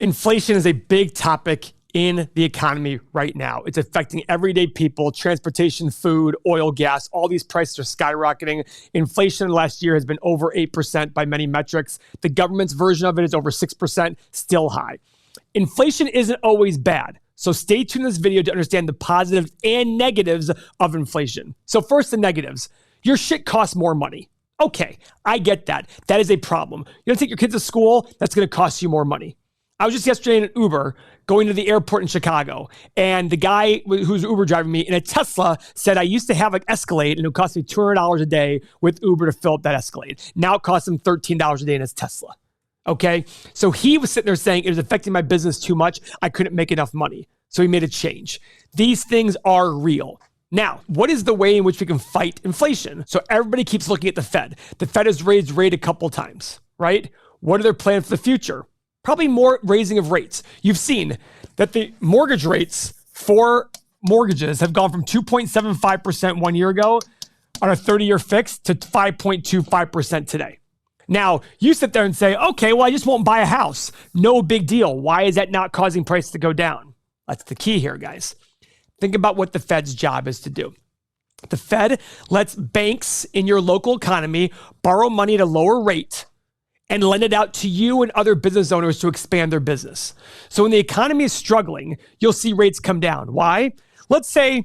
Inflation is a big topic in the economy right now. It's affecting everyday people, transportation, food, oil, gas. All these prices are skyrocketing. Inflation last year has been over 8% by many metrics. The government's version of it is over 6%, still high. Inflation isn't always bad. So stay tuned in this video to understand the positives and negatives of inflation. So first, the negatives. Your shit costs more money. Okay, I get that. That is a problem. You're gonna take your kids to school, that's gonna cost you more money. I was just yesterday in an Uber going to the airport in Chicago, and the guy who's Uber driving me in a Tesla said, I used to have an Escalade, and it would cost me $200 a day with Uber to fill up that Escalade. Now it costs him $13 a day in his Tesla. Okay? So he was sitting there saying, it was affecting my business too much. I couldn't make enough money. So he made a change. These things are real. Now, what is the way in which we can fight inflation? So everybody keeps looking at the Fed. The Fed has raised rate a couple times, right? What are their plans for the future? Probably more raising of rates. You've seen that the mortgage rates for mortgages have gone from 2.75% 1 year ago on a 30-year fix to 5.25% today. Now, you sit there and say, okay, well, I just won't buy a house. No big deal. Why is that not causing prices to go down? That's the key here, guys. Think about what the Fed's job is to do. The Fed lets banks in your local economy borrow money at a lower rate and lend it out to you and other business owners to expand their business. So when the economy is struggling, you'll see rates come down. Why? Let's say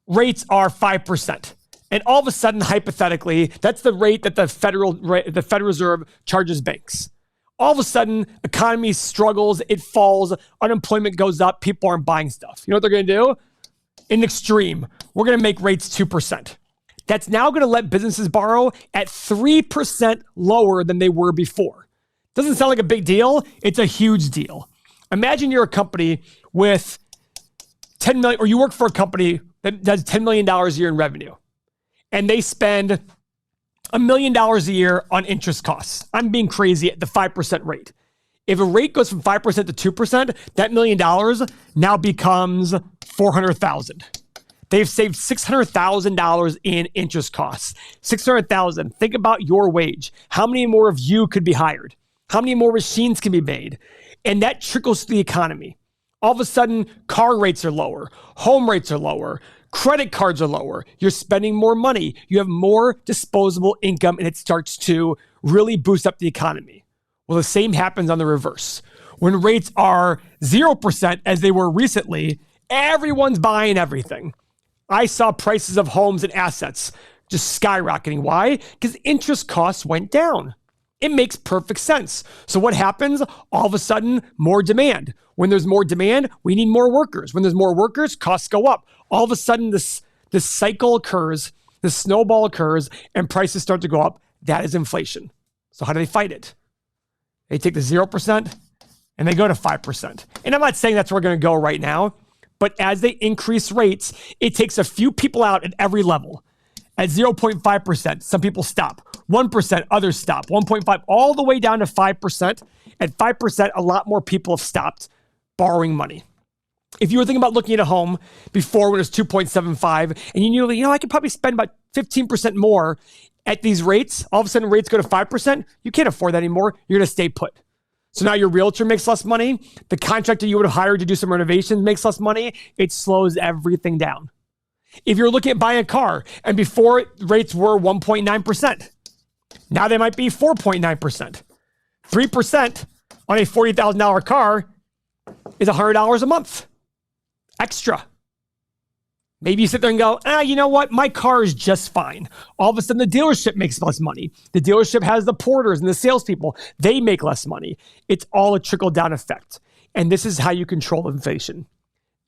rates are 5%. And all of a sudden, hypothetically, that's the rate that the Federal Reserve charges banks. All of a sudden, economy struggles, it falls, unemployment goes up, people aren't buying stuff. You know what they're going to do? In extreme, we're going to make rates 2%. That's now going to let businesses borrow at 3% lower than they were before. Doesn't sound like a big deal. It's a huge deal. Imagine you're a company with 10 million, or you work for a company that does $10 million a year in revenue, and they spend $1 million a year on interest costs. I'm being crazy at the 5% rate. If a rate goes from 5% to 2%, that $1 million now becomes $400,000. They've saved $600,000 in interest costs. $600,000. Think about your wage. How many more of you could be hired? How many more machines can be made? And that trickles to the economy. All of a sudden, car rates are lower. Home rates are lower. Credit cards are lower. You're spending more money. You have more disposable income, and it starts to really boost up the economy. Well, the same happens on the reverse. When rates are 0%, as they were recently, everyone's buying everything. I saw prices of homes and assets just skyrocketing. Why? Because interest costs went down. It makes perfect sense. So what happens? All of a sudden, more demand. When there's more demand, we need more workers. When there's more workers, costs go up. All of a sudden, this cycle occurs, this snowball occurs, and prices start to go up. That is inflation. So how do they fight it? They take the 0% and they go to 5%. And I'm not saying that's where we're going to go right now, but as they increase rates, it takes a few people out at every level. At 0.5%, some people stop. 1%, others stop. 1.5, all the way down to 5%. At 5%, a lot more people have stopped borrowing money. If you were thinking about looking at a home before when it was 2.75, and you knew, I could probably spend about 15% more at these rates, all of a sudden rates go to 5%, you can't afford that anymore. You're going to stay put. So now your realtor makes less money. The contractor you would have hired to do some renovations makes less money. It slows everything down. If you're looking at buying a car, and before rates were 1.9%, now they might be 4.9%. 3% on a $40,000 car is $100 a month extra. Maybe you sit there and go, you know what? My car is just fine. All of a sudden, the dealership makes less money. The dealership has the porters and the salespeople. They make less money. It's all a trickle-down effect. And this is how you control inflation.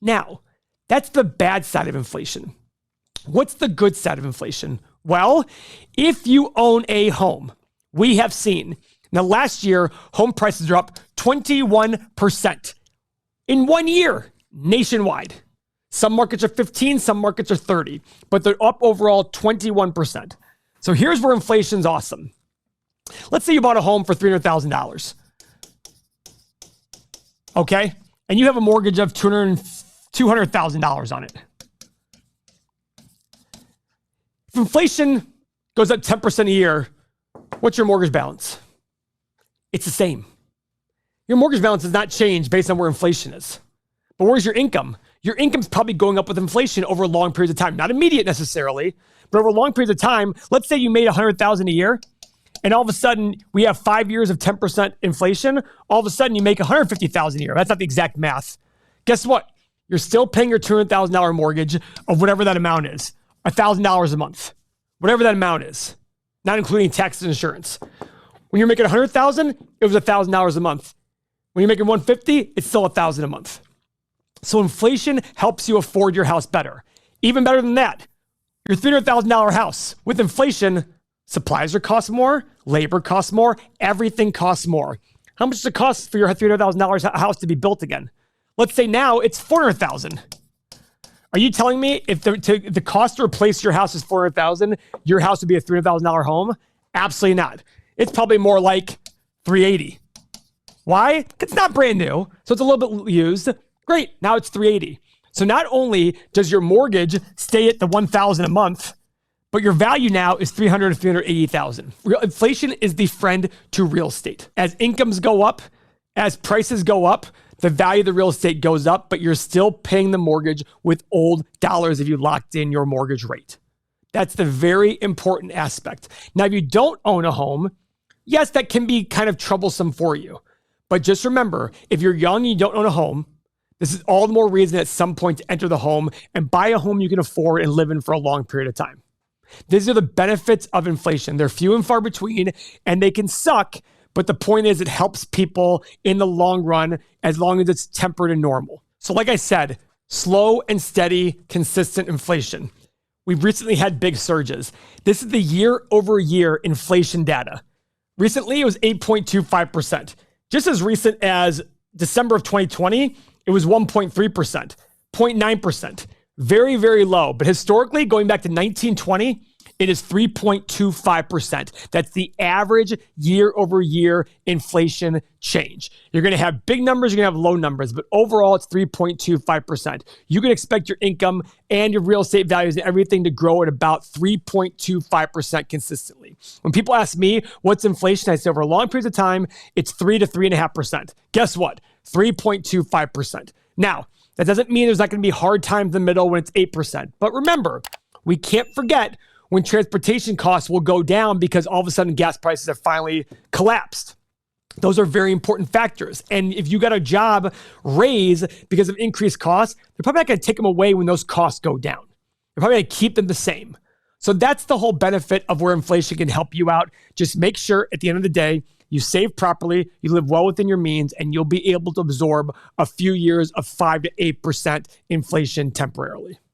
Now, that's the bad side of inflation. What's the good side of inflation? Well, if you own a home, we have seen, now last year, home prices are up 21% in 1 year nationwide. Some markets are 15, some markets are 30, but they're up overall 21%. So here's where inflation's awesome. Let's say you bought a home for $300,000. Okay? And you have a mortgage of $200,000 on it. If inflation goes up 10% a year, what's your mortgage balance? It's the same. Your mortgage balance does not change based on where inflation is. But where's your income? Your income's probably going up with inflation over long periods of time. Not immediate necessarily, but over long periods of time. Let's say you made $100,000 a year, and all of a sudden we have 5 years of 10% inflation. All of a sudden you make $150,000 a year. That's not the exact math. Guess what? You're still paying your $200,000 mortgage of whatever that amount is, $1,000 a month, whatever that amount is, not including taxes and insurance. When you're making $100,000, it was $1,000 a month. When you're making $150,000, it's still $1,000 a month. So inflation helps you afford your house better. Even better than that, your $300,000 house with inflation, supplies are cost more, labor costs more, everything costs more. How much does it cost for your $300,000 house to be built again? Let's say now it's $400,000. Are you telling me if the cost to replace your house is $400,000, your house would be a $300,000 home? Absolutely not. It's probably more like $380,000. Why? It's not brand new, so it's a little bit used. Great, now it's $380,000. So not only does your mortgage stay at the $1,000 a month, but your value now is $300,000 to $380,000. Inflation is the friend to real estate. As incomes go up, as prices go up, the value of the real estate goes up, but you're still paying the mortgage with old dollars if you locked in your mortgage rate. That's the very important aspect. Now, if you don't own a home, yes, that can be kind of troublesome for you. But just remember, if you're young and you don't own a home, this is all the more reason at some point to enter the home and buy a home you can afford and live in for a long period of time. These are the benefits of inflation. They're few and far between, and they can suck. But the point is, it helps people in the long run as long as it's tempered and normal. So like I said, slow and steady, consistent inflation. We've recently had big surges. This is the year-over-year inflation data. Recently, it was 8.25%. Just as recent as December of 2020, it was 1.3%, 0.9%. Very, very low. But historically, going back to 1920, it is 3.25%. That's the average year-over-year inflation change. You're going to have big numbers, you're going to have low numbers, but overall, it's 3.25%. You can expect your income and your real estate values and everything to grow at about 3.25% consistently. When people ask me, what's inflation? I say over a long period of time, it's 3 to 3.5%. Guess what? 3.25%. Now, that doesn't mean there's not going to be hard times in the middle when it's 8%. But remember, we can't forget when transportation costs will go down because all of a sudden gas prices have finally collapsed. Those are very important factors. And if you got a job raise because of increased costs, they're probably not going to take them away when those costs go down. They're probably going to keep them the same. So that's the whole benefit of where inflation can help you out. Just make sure at the end of the day, you save properly, you live well within your means, and you'll be able to absorb a few years of 5 to 8% inflation temporarily.